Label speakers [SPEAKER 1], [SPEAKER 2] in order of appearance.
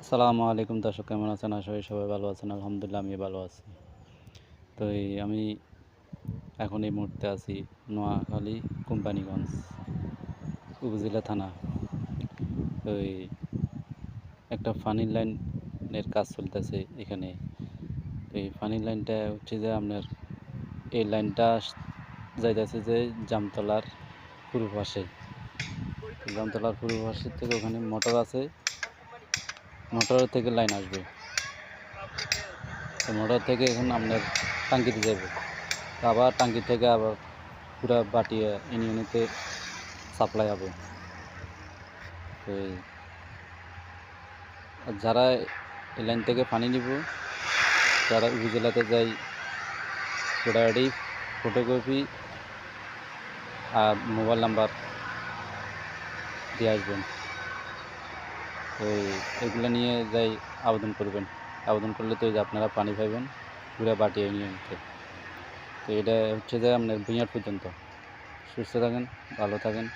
[SPEAKER 1] আসসালামু আলাইকুম দর্শক, কেমন আছেন? আশা করি সবাই ভালো আছেন। আলহামদুলিল্লাহ আমি ভালো আছি। আমি এখন এই মুহূর্তে আছি নোয়াখালী কোম্পানিগঞ্জ উপজেলা থানা। তো একটা পানির লাইনের কাজ চলতেছে এখানে। তো এই পানির লাইনটা হচ্ছে যে আপনার এই লাইনটা যাইতেছে যে জামতলার পূর্ব পাশে। জামতলার পূর্ব পাশে থেকে ওখানে মোটর আছে, মোটরের থেকে লাইন আসবে। তো মোটর থেকে এখন আপনার টাঙ্কিতে যাবে, আবার টাঙ্কি থেকে আবার পুরা বাটিয়া ইউনিয়নেতে সাপ্লাই হবে। তো যারা এই লাইন থেকে পানি নিব, যারা উপজেলাতে যাই পুরাডি ফটোকপি আর মোবাইল নাম্বার দিয়ে আসবেন। তো এগুলো নিয়ে যাই আবেদন করবেন। আবেদন করলে তো আপনারা পানি পাইবেন পুরা বাটিয়া ইউনিয়নতে। তো এটা হচ্ছে যে আপনার ভুঁইয়ার পর্যন্ত। সুস্থ থাকেন, ভালো থাকেন।